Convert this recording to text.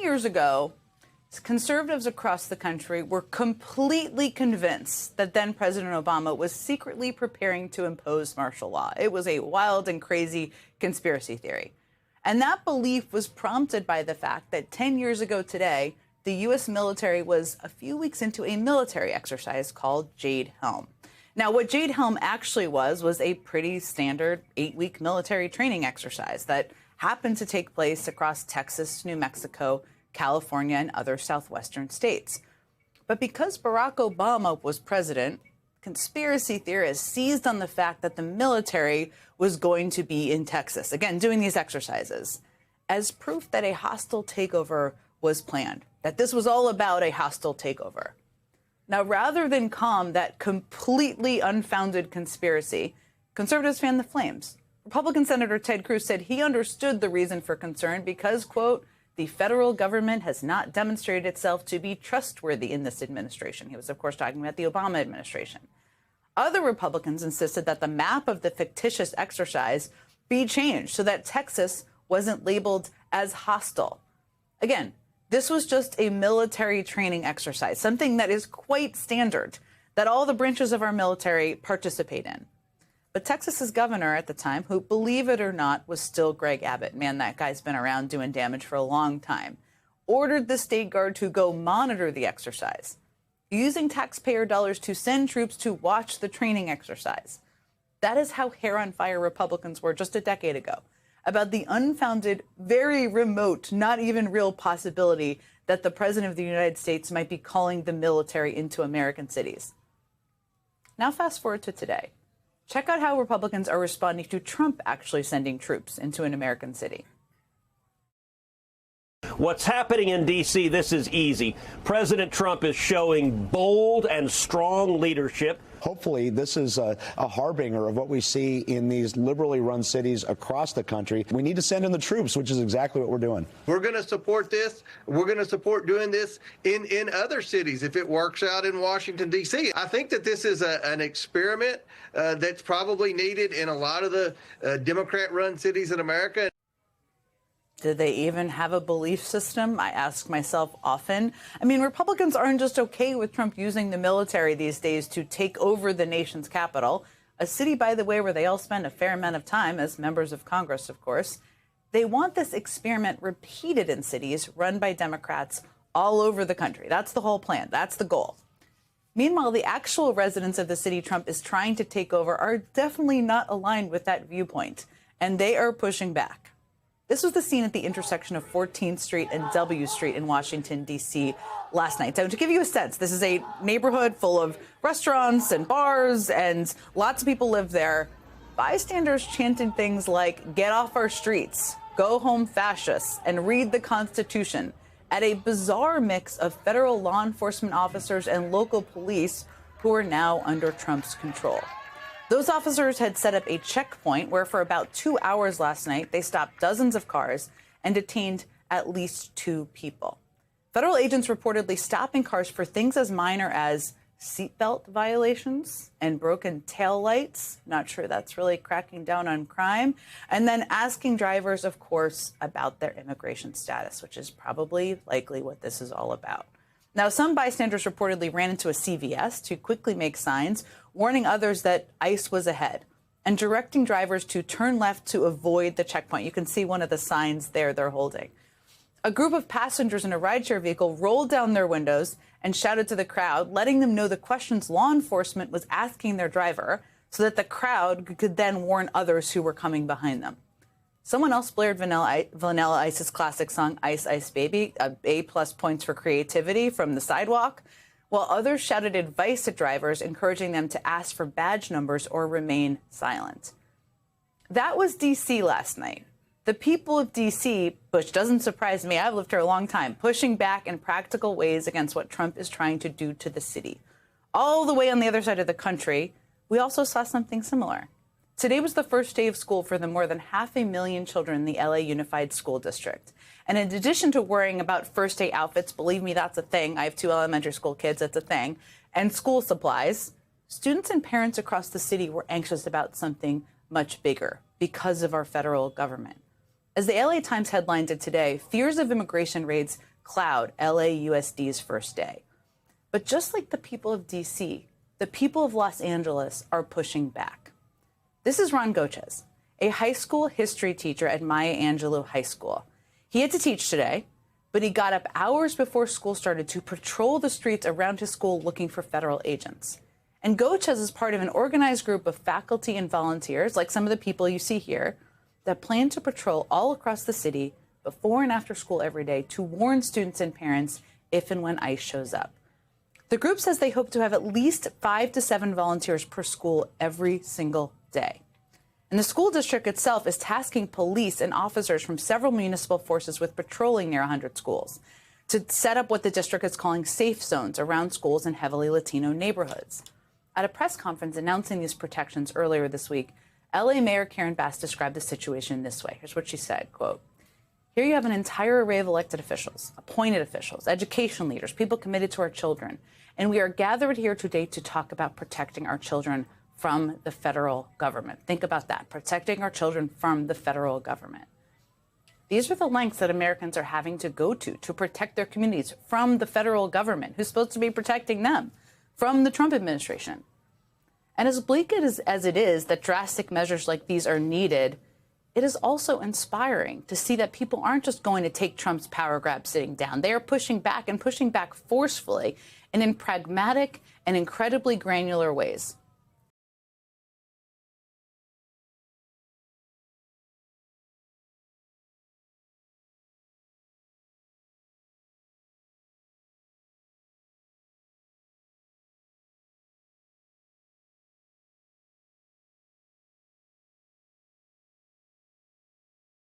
years ago, conservatives across the country were completely convinced that then President Obama was secretly preparing to impose martial law. It was a wild and crazy conspiracy theory. And that belief was prompted by the fact that 10 years ago today, the U.S. military was a few weeks into a military exercise called Jade Helm. Now, what Jade Helm actually was a pretty standard 8-week military training exercise that happened to take place across Texas, New Mexico, California, and other southwestern states. But because Barack Obama was president, conspiracy theorists seized on the fact that the military was going to be in Texas, again, doing these exercises, as proof that a hostile takeover was planned, that this was all about a hostile takeover. Now, rather than calm that completely unfounded conspiracy, conservatives fanned the flames. Republican Senator Ted Cruz said he understood the reason for concern because, quote, the federal government has not demonstrated itself to be trustworthy in this administration. He was, of course, talking about the Obama administration. Other Republicans insisted that the map of the fictitious exercise be changed so that Texas wasn't labeled as hostile. Again, this was just a military training exercise, something that is quite standard, that all the branches of our military participate in. But Texas's governor at the time, who, believe it or not, was still Greg Abbott, man, that guy's been around doing damage for a long time, ordered the state guard to go monitor the exercise, using taxpayer dollars to send troops to watch the training exercise. That is how hair-on-fire Republicans were just a decade ago, about the unfounded, very remote, not even real possibility that the President of the United States might be calling the military into American cities. Now fast forward to today. Check out how Republicans are responding to Trump actually sending troops into an American city. What's happening in D.C., this is easy. President Trump is showing bold and strong leadership. Hopefully, this is a harbinger of what we see in these liberally run cities across the country. We need to send in the troops, which is exactly what we're doing. We're going to support this. We're going to support doing this in other cities if it works out in Washington, D.C. I think that this is an experiment that's probably needed in a lot of the Democrat-run cities in America. Do they even have a belief system? I ask myself often. I mean, Republicans aren't just okay with Trump using the military these days to take over the nation's capital, a city, by the way, where they all spend a fair amount of time as members of Congress, of course. They want this experiment repeated in cities run by Democrats all over the country. That's the whole plan. That's the goal. Meanwhile, the actual residents of the city Trump is trying to take over are definitely not aligned with that viewpoint, and they are pushing back. This was the scene at the intersection of 14th Street and W Street in Washington, D.C. last night. So to give you a sense, this is a neighborhood full of restaurants and bars, and lots of people live there. Bystanders chanted things like, "Get off our streets," "Go home fascists," and "Read the Constitution," at a bizarre mix of federal law enforcement officers and local police who are now under Trump's control. Those officers had set up a checkpoint where for about 2 hours last night, they stopped dozens of cars and detained at least 2 people. Federal agents reportedly stopping cars for things as minor as seatbelt violations and broken taillights. Not sure that's really cracking down on crime. And then asking drivers, of course, about their immigration status, which is probably likely what this is all about. Now, some bystanders reportedly ran into a CVS to quickly make signs, warning others that ICE was ahead and directing drivers to turn left to avoid the checkpoint. You can see one of the signs there they're holding. A group of passengers in a rideshare vehicle rolled down their windows and shouted to the crowd, letting them know the questions law enforcement was asking their driver so that the crowd could then warn others who were coming behind them. Someone else blared Vanilla Ice's classic song, Ice Ice Baby, A+ points for creativity from the sidewalk, while others shouted advice at drivers, encouraging them to ask for badge numbers or remain silent. That was D.C. last night. The people of D.C., which doesn't surprise me, I've lived here a long time, pushing back in practical ways against what Trump is trying to do to the city. All the way on the other side of the country, we also saw something similar. Today was the first day of school for the more than 500,000 children in the LA Unified School District. And in addition to worrying about first day outfits, believe me, that's a thing. I have 2 elementary school kids, that's a thing. And school supplies, students and parents across the city were anxious about something much bigger because of our federal government. As the LA Times headlined it today, fears of immigration raids cloud LAUSD's first day. But just like the people of D.C., the people of Los Angeles are pushing back. This is Ron Gochez, a high school history teacher at Maya Angelou High School. He had to teach today, but he got up hours before school started to patrol the streets around his school looking for federal agents. And Gochez is part of an organized group of faculty and volunteers, like some of the people you see here, that plan to patrol all across the city before and after school every day to warn students and parents if and when ICE shows up. The group says they hope to have at least 5 to 7 volunteers per school every single day. And the school district itself is tasking police and officers from several municipal forces with patrolling near 100 schools to set up what the district is calling safe zones around schools in heavily Latino neighborhoods. At a press conference announcing these protections earlier this week, LA Mayor Karen Bass described the situation this way. Here's what she said, quote, "Here you have an entire array of elected officials, appointed officials, education leaders, people committed to our children. And we are gathered here today to talk about protecting our children from the federal government." Think about that, protecting our children from the federal government. These are the lengths that Americans are having to go to protect their communities from the federal government, who's supposed to be protecting them from the Trump administration. And as bleak as it is that drastic measures like these are needed, it is also inspiring to see that people aren't just going to take Trump's power grab sitting down. They are pushing back and pushing back forcefully and in pragmatic and incredibly granular ways.